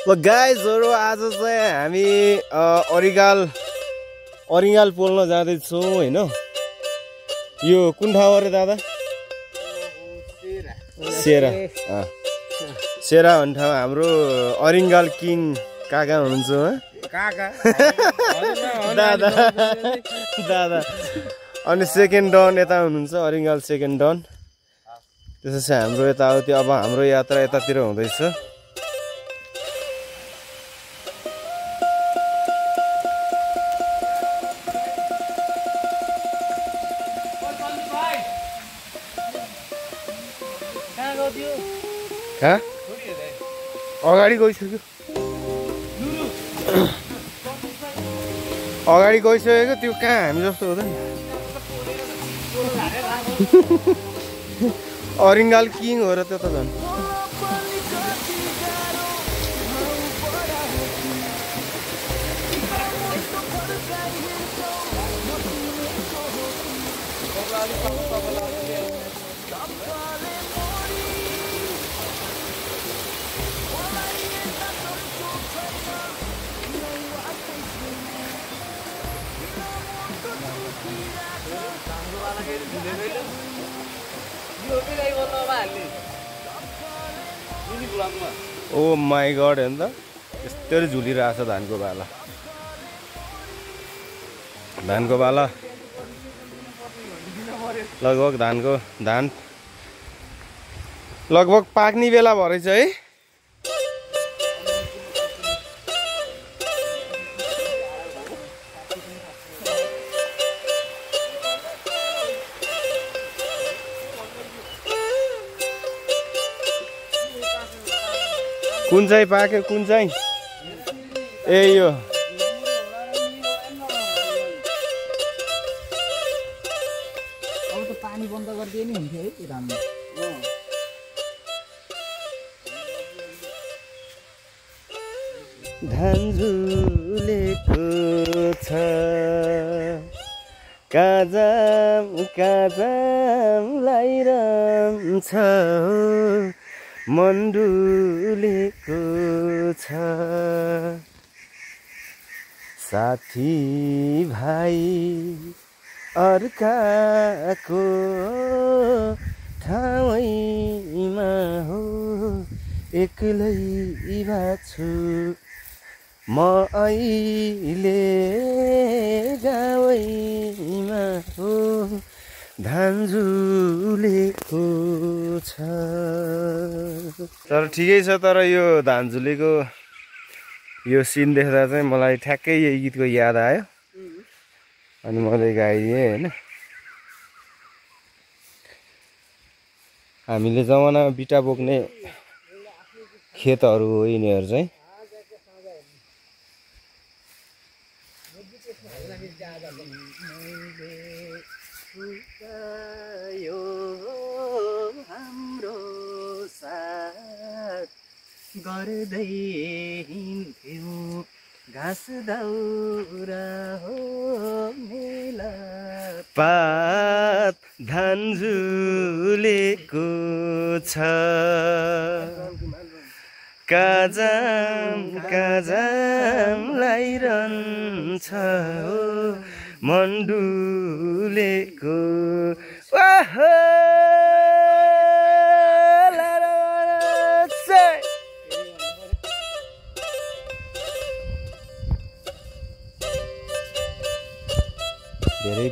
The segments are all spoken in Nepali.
ल गाइजहरु आज चाहिँ हामी अरिगाल पोल्न जाँदैछौँ हैन। यो कुन ठाउँ अरे दादा? सेरा सेरा भन्ने ठाउँ हाम्रो अरिगाल किङ काका हुनुहुन्छ दादा दादा। अनि सेकेन्ड डन यता हुनुहुन्छ अरिगाल सेकेन्ड डन। त्यसपछि हाम्रो यताउति अब हाम्रो यात्रा यतातिर हुँदैछ। कहाँ अगाडि गइसक्यो अगाडि गइसकेको त्यो कहाँ हामी जस्तो हुँदैन। अरिगाल किङ हो र त्यो त झन्। ओ माई गड हेर्नु त यस्तरी झुलिरहेछ धानको बाला लगभग धान लगभग पाक्ने बेला भएछ है। कुन चाहिँ पाक्यो कुन चाहिँ ए यो अब त पानी बन्द गरिदिए नि हुन्थ्यो है त्यो धानमा। धान झुलेको छ काजाम लाइरहन्छ मन डुलेको छ साथी भाइ अर्काको ठाउँमा हो एक्लै भाछु म अहिले गाउँमा हो धान झुलेको छ। तर ठिकै छ। तर यो धान झुलेको यो सिन देख्दा चाहिँ मलाई ठ्याक्कै यो गीतको याद आयो अनि मैले गाइदिएँ होइन। हामीले जमानामा बिटा बोक्ने खेतहरू हो यिनीहरू चाहिँ। हाम्रो साथ गर्दै हिँड्थ्यौँ घाँस दाउरा हो मेला पात धान झुलेको छ काजाम लाइरहन्छ हो मन डुलेको धेरै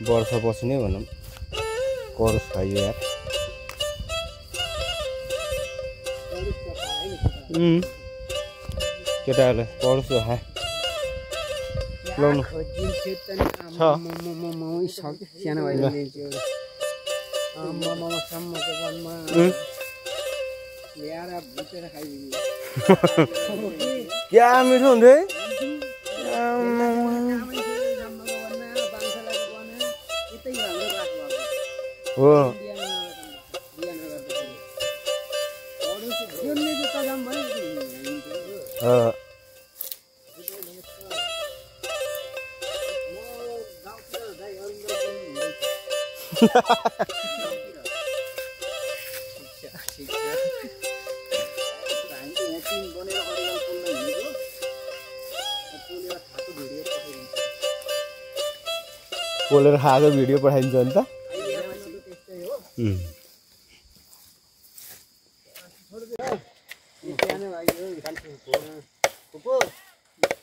वर्षपछि नै भनौँ करस खायो यार। केटाहरूलाई करस खा लाउनु क्या मिठो हुन्थ्यो है। हो ठीक छ पोलेर खाएको भिडियो पठाइदिन्छ नि त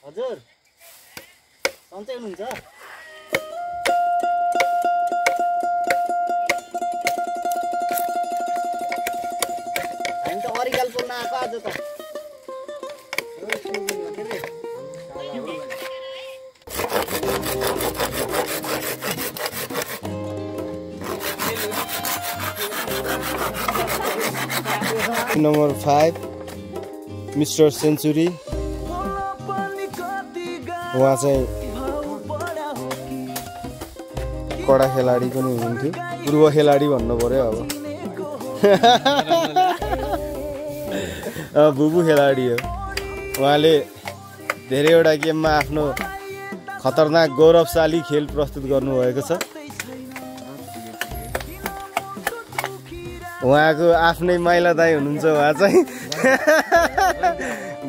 हजुर सन्चै हुनुहुन्छ हामी त अरिगाल बोल्न आएको आज त नम्बर 5 मिस्टर सेन्चुरी उहाँ चाहिँ कडा खेलाडी पनि हुनुहुन्थ्यो पूर्व खेलाडी भन्नु पर्यो अब बुबु खेलाडी हो उहाँले धेरैवटा गेममा आफ्नो खतरनाक गौरवशाली खेल प्रस्तुत गर्नुभएको छ उहाँको आफ्नै माइला दाई हुनुहुन्छ उहाँ चाहिँ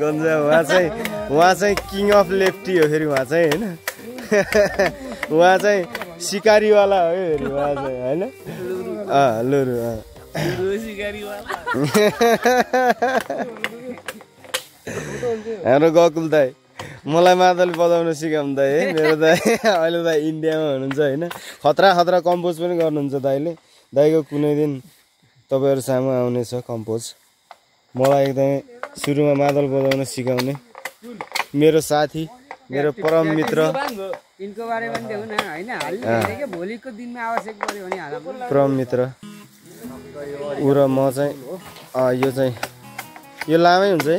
गन्जा उहाँ चाहिँ किङ अफ लेफ्टी हो फेरि उहाँ चाहिँ होइन उहाँ चाहिँ सिकारीवाला हो फेरि उहाँ चाहिँ होइन लुरु हाम्रो गकुल दाई मलाई मादल बजाउन सिकाउनु दाई है मेरो दाई अहिले दाई इन्डियामा हुनुहुन्छ होइन खतरा खतरा कम्पोज पनि गर्नुहुन्छ दाईले दाईको कुनै दिन तपाईँहरू सामु आउनेछ कम्पोज मलाई एकदमै सुरुमा मादल बजाउन सिकाउने मेरो साथी मेरो परम मित्र परम मित्र ऊ र म चाहिँ यो लामै हुन्छ है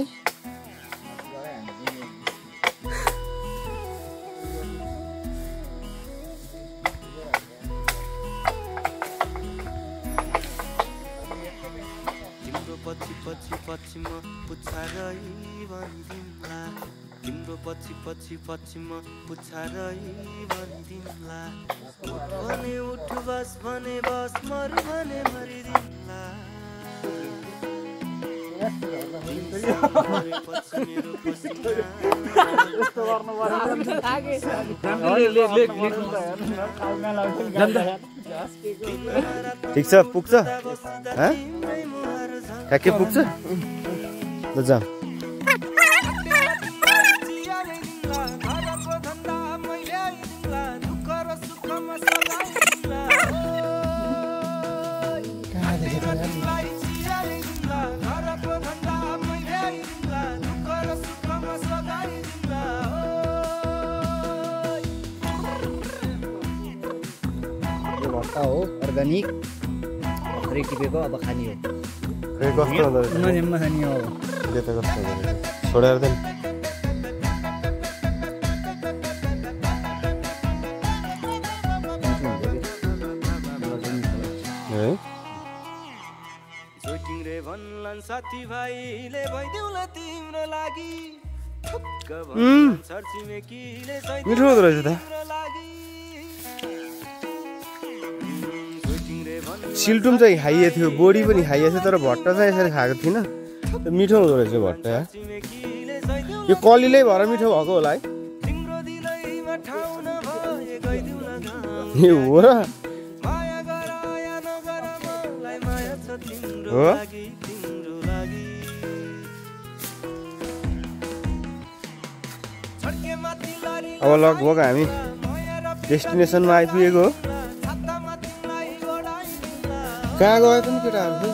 तिम्रो पछि पछि म पुछारै भनिदिउँला भने उठ बस भने बस मरु भने मरिदिउँला ठिक छ पुग्छ ठ्याक्कै पुग्छ ल जाऊ हो अर्ग्यानिक भर्खरै टिपेको अब खाने हो कस्तो हुँदो नजिम्मा खाने हो त्यो त कस्तो हुँदो छोडेर त साथी भाइले भइदिउला तिम्रो लागि मिठो हुँदो रहेछ त सिल्टुम चाहिँ खाइए थियो बोडी पनि खाइए थियो तर भट्ट चाहिँ यसरी खाएको थिइनँ मिठो हुँदो रहेछ भट्ट यो कलिलै भएर मिठो भएको होला है हो र हो अब लगभग हामी डेस्टिनेसनमा आइपुगेको हो कहाँ गयो त नि केटाहरू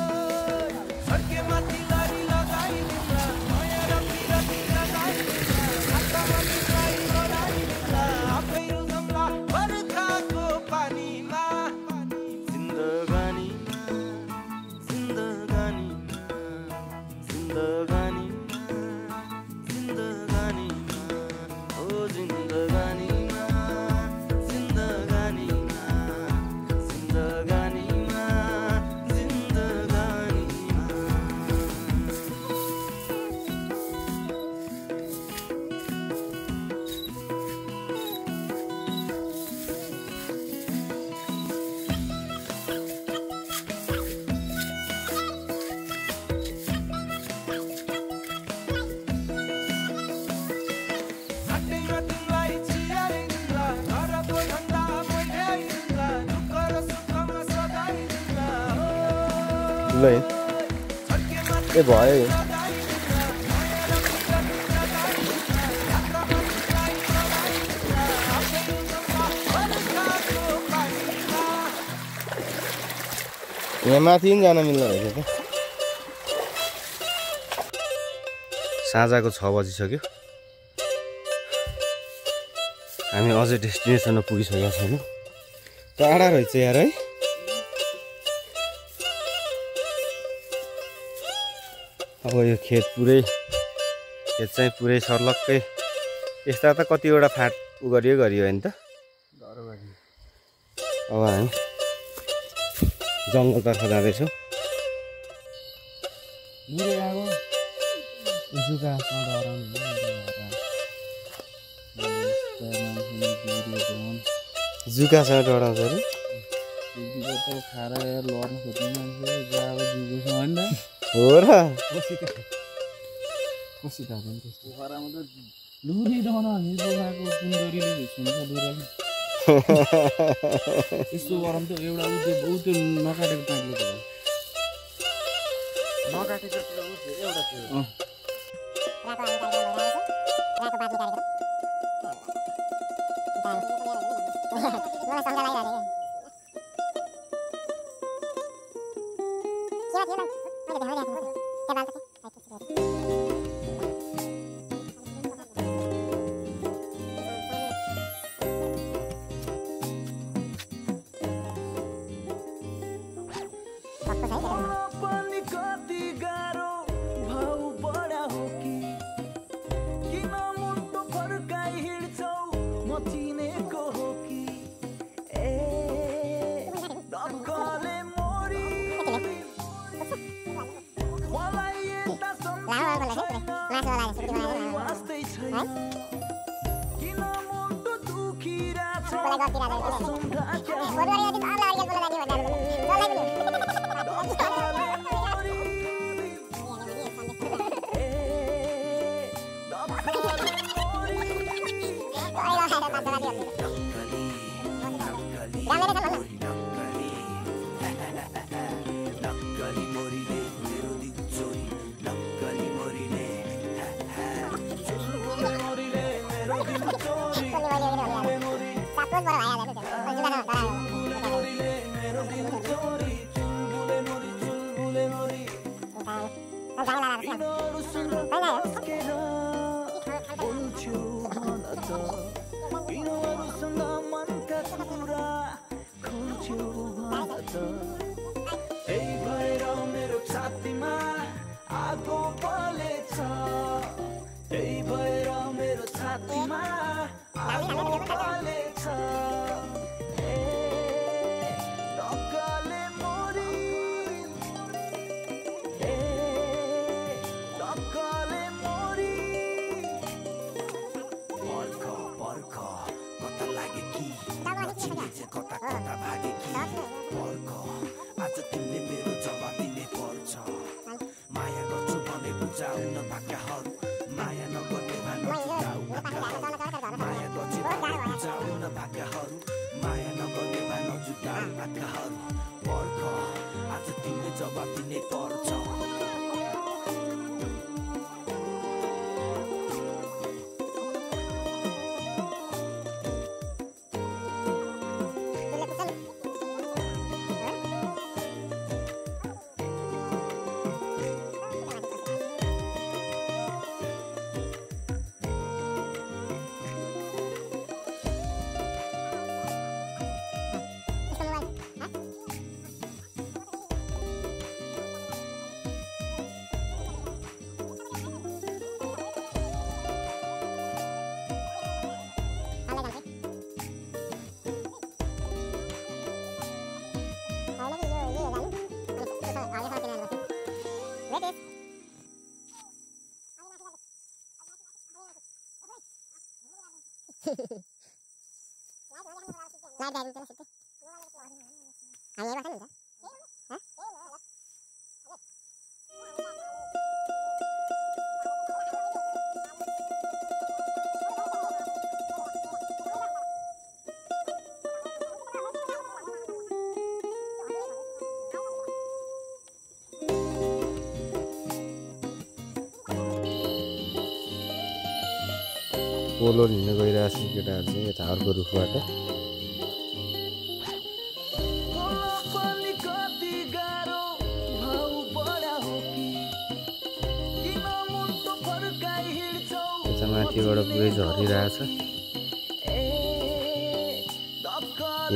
ल ए भयो यहाँ माथि पनि जान मिल्दो रहेछ त साँझको 6 बजिसक्यो हामी अझै डेस्टिनेसनमा पुगिसकेका छैनौँ टाढा रहेछ यार है अब यो खेत चाहिँ पुरै सर्लक्कै यस्ता त कतिवटा फाट गरियो होइन त अब हामी जङ्गलतर्फ जाँदैछौँ जुकासँग डराउँछ अरे हो र यस्तो गरम त एउटा बहुत नकाटेको पानीले पोलो हिँड्न गइरहेको छ केटाहरू चाहिँ यता अर्को रुखबाट यता माथिबाट पुरै झरिरहेछ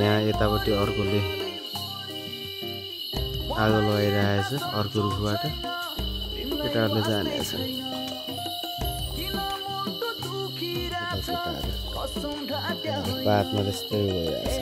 यहाँ यतापट्टि अर्कोले आगो लगाइरहेछ अर्को रुखबाट केटाहरूले जानेछ पातमा त्यस्तै भइरहेछ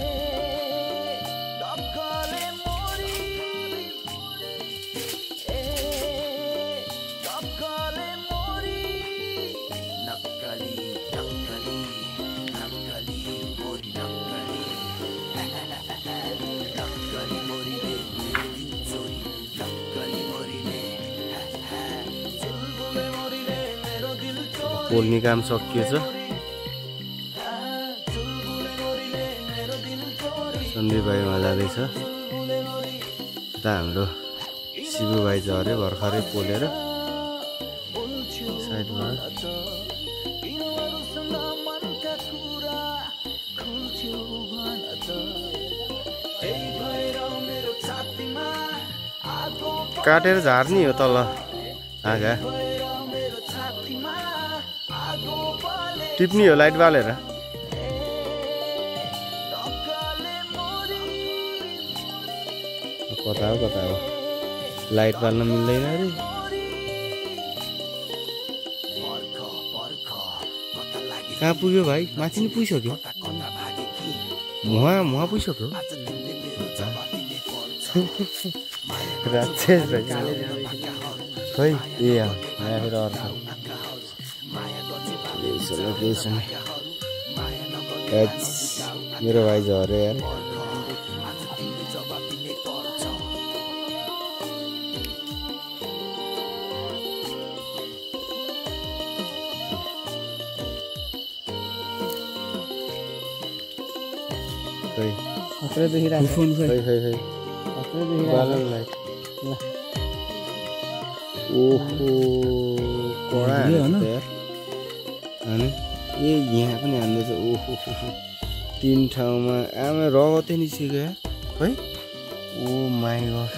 पोल्ने काम सकिएछ सन्दीप भाइ जाँदैछ उता हाम्रो शिवु भाइ झऱ्यो भर्खरै पोलेर साइडबाट काटेर झार्ने हो तल हाँगा टिप्नी हो लाइट बालेर कता हो लाइट बाल्न मिल्दैन अरे कहाँ पुग्यो भाइ माथि नि पुगिसक्यो मुहा पुगिसक्यो राक्षस भाइ खै ए यहाँ फेरि अर्को मेरो भाइ झऱ्यो यार ओहो कडा ए यहाँ पनि हान्दैछ ओहो 3 ठाउँमा आमा रगतै निस्केको है ओ माइ गड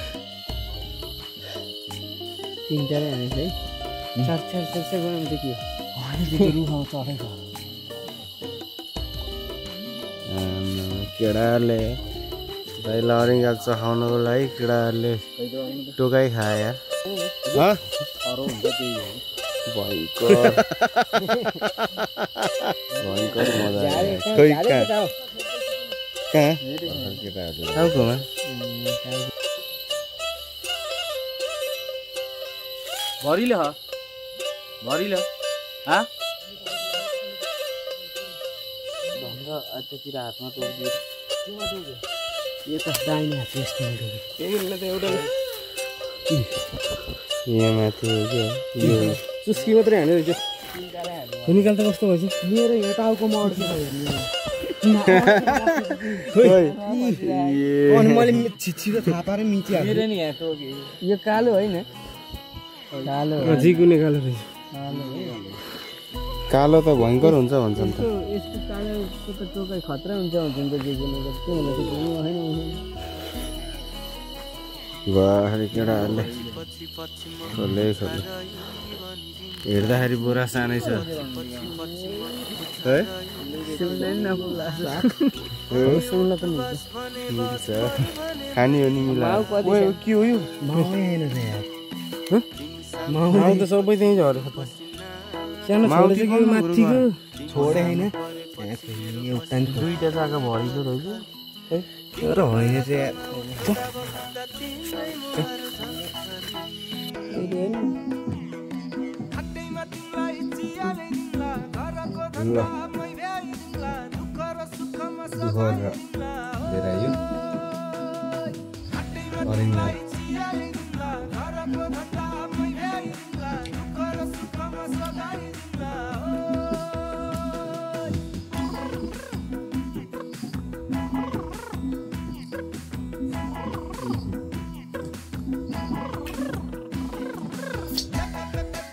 3टाले हानेछ है चार गराउनु त के हो रुखमा चढेको केडाहरूले भाइ लरिङ गाल चखाउनको लागि केडाहरूले टोकाइ खाए यार भयङ्कर मजा कहाँ भरिलो यतातिर हातमा टोक्दियो यो त दाहिने हात यस्तो एउटा यहाँ माथि हो क्या यो चुस्की मात्रै हाल्यो रहेछ निकाल त कस्तो भएछ मेरो यो टाउकोमा अड्छ मैले छिछिको थाहा पारेँ मिचिहाल्यो नि यहाँ टोके यो कालो होइन कालो कुनै कालो रहेछ कालो त भयङ्कर हुन्छ भन्छ नि त यस्तो कालोको त टोकाइ खतरा हुन्छ भन्छ नि त के होइन भरे केटाहरूले खोले हेर्दाखेरि बोरा सानै छ है खाने हो नि मिला के हो यो माउ त सबै त्यहीँ झऱ्यो सानो माथिको छोडे होइन एउटा 2टा जग्गा भरिलो रहेछ तर होइन चाहिँ लिएर आयो